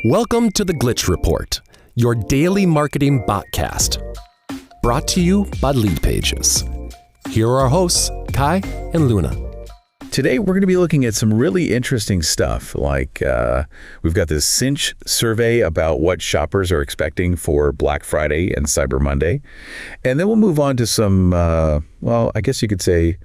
Welcome to the Glitch Report, your daily marketing botcast. Brought to you by Leadpages. Here are our hosts, Kai and Luna. Today, we're going to be looking at some really interesting stuff, like we've got this Cinch survey about what shoppers are expecting for Black Friday and Cyber Monday. And then we'll move on to some, well, I guess you could say,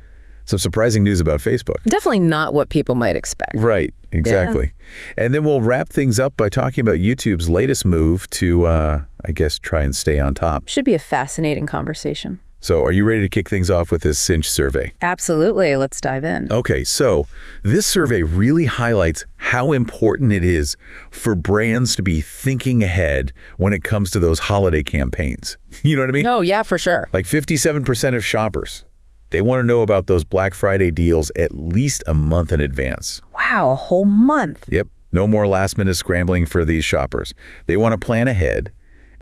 some surprising news about Facebook. Definitely not what people might expect. Right, exactly. Yeah. And then we'll wrap things up by talking about YouTube's latest move to, I guess, try and stay on top. Should be a fascinating conversation. So are you ready to kick things off with this Cinch survey? Absolutely. Let's dive in. Okay, so this survey really highlights how important it is for brands to be thinking ahead when it comes to those holiday campaigns. You know what I mean? Oh, yeah, for sure. Like 57% of shoppers, they want to know about those Black Friday deals at least a month in advance. Wow, a whole month. Yep. No more last-minute scrambling for these shoppers. They want to plan ahead,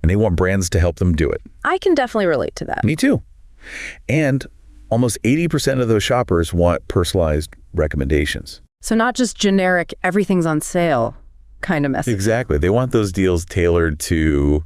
and they want brands to help them do it. I can definitely relate to that. Me too. And almost 80% of those shoppers want personalized recommendations. So not just generic, everything's on sale kind of message. Exactly. They want those deals tailored to,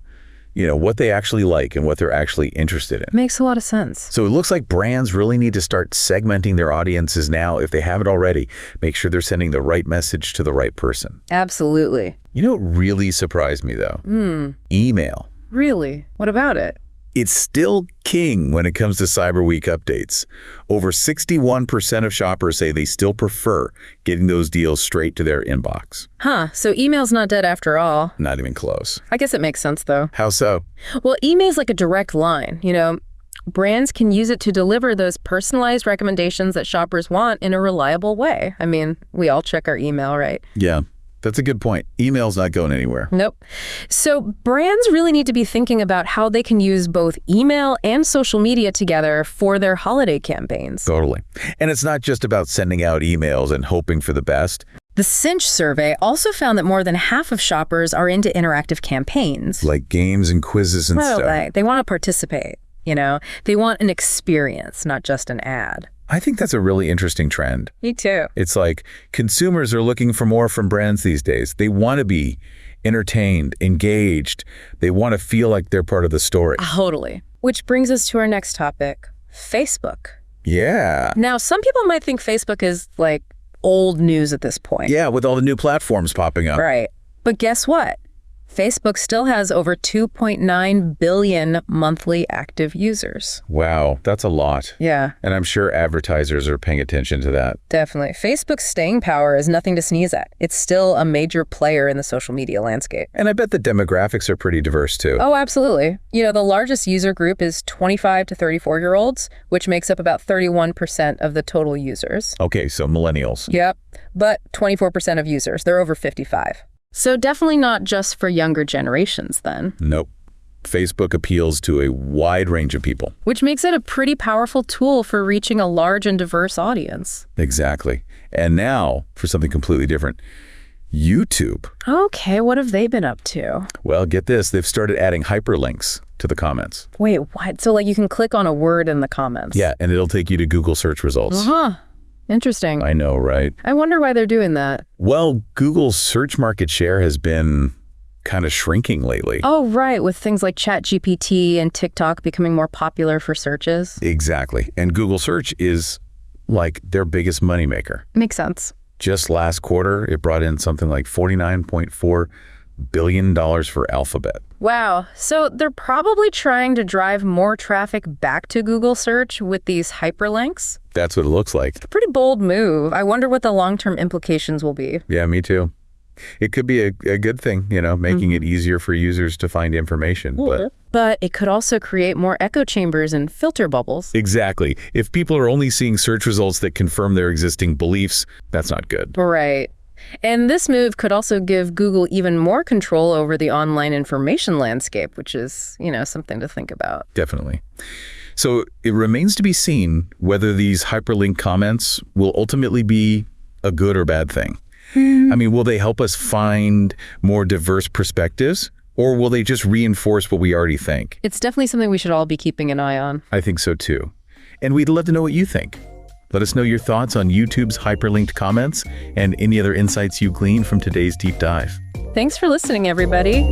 you know, what they actually like and what they're actually interested in. Makes a lot of sense. So it looks like brands really need to start segmenting their audiences now if they haven't already. Make sure they're sending the right message to the right person. Absolutely. You know what really surprised me, though? Email. Really? What about it? It's still king when it comes to Cyber Week updates. Over 61% of shoppers say they still prefer getting those deals straight to their inbox. Huh, so email's not dead after all. Not even close. I guess it makes sense, though. How so? Well, email's like a direct line. You know, brands can use it to deliver those personalized recommendations that shoppers want in a reliable way. I mean, we all check our email, right? Yeah. That's a good point. Email's not going anywhere. Nope. So brands really need to be thinking about how they can use both email and social media together for their holiday campaigns. Totally. And it's not just about sending out emails and hoping for the best. The Cinch survey also found that more than half of shoppers are into interactive campaigns. Like games and quizzes and stuff. Like, they want to participate, you know? They want an experience, not just an ad. I think that's a really interesting trend. Me too. It's like consumers are looking for more from brands these days. They want to be entertained, engaged. They want to feel like they're part of the story. Totally. Which brings us to our next topic, Facebook. Yeah. Now, some people might think Facebook is like old news at this point. Yeah, with all the new platforms popping up. Right. But guess what? Facebook still has over 2.9 billion monthly active users. Wow, that's a lot. Yeah. And I'm sure advertisers are paying attention to that. Definitely. Facebook's staying power is nothing to sneeze at. It's still a major player in the social media landscape. And I bet the demographics are pretty diverse too. Oh, absolutely. You know, the largest user group is 25 to 34-year-olds, which makes up about 31% of the total users. Okay, so millennials. Yep. But 24% of users, they're over 55. So definitely not just for younger generations then. Nope. Facebook appeals to a wide range of people. Which makes it a pretty powerful tool for reaching a large and diverse audience. Exactly. And now, for something completely different, YouTube. Okay, what have they been up to? Well, get this. They've started adding hyperlinks to the comments. Wait, what? So like you can click on a word in the comments? Yeah, and it'll take you to Google search results. Uh-huh. Interesting. I know, right? I wonder why they're doing that. Well, Google's search market share has been kind of shrinking lately. Oh, right, with things like ChatGPT and TikTok becoming more popular for searches. Exactly. And Google search is like their biggest moneymaker. Makes sense. Just last quarter, it brought in something like $49.4 billion for Alphabet. Wow. So they're probably trying to drive more traffic back to Google search with these hyperlinks? That's what it looks like. Pretty bold move. I wonder what the long-term implications will be. Yeah, me too. It could be a good thing, you know, making it easier for users to find information. But it could also create more echo chambers and filter bubbles. Exactly. If people are only seeing search results that confirm their existing beliefs, that's not good. Right. And this move could also give Google even more control over the online information landscape, which is, you know, something to think about. Definitely. So it remains to be seen whether these hyperlink comments will ultimately be a good or bad thing. I mean, will they help us find more diverse perspectives, or will they just reinforce what we already think? It's definitely something we should all be keeping an eye on. I think so too. And we'd love to know what you think. Let us know your thoughts on YouTube's hyperlinked comments and any other insights you glean from today's deep dive. Thanks for listening, everybody.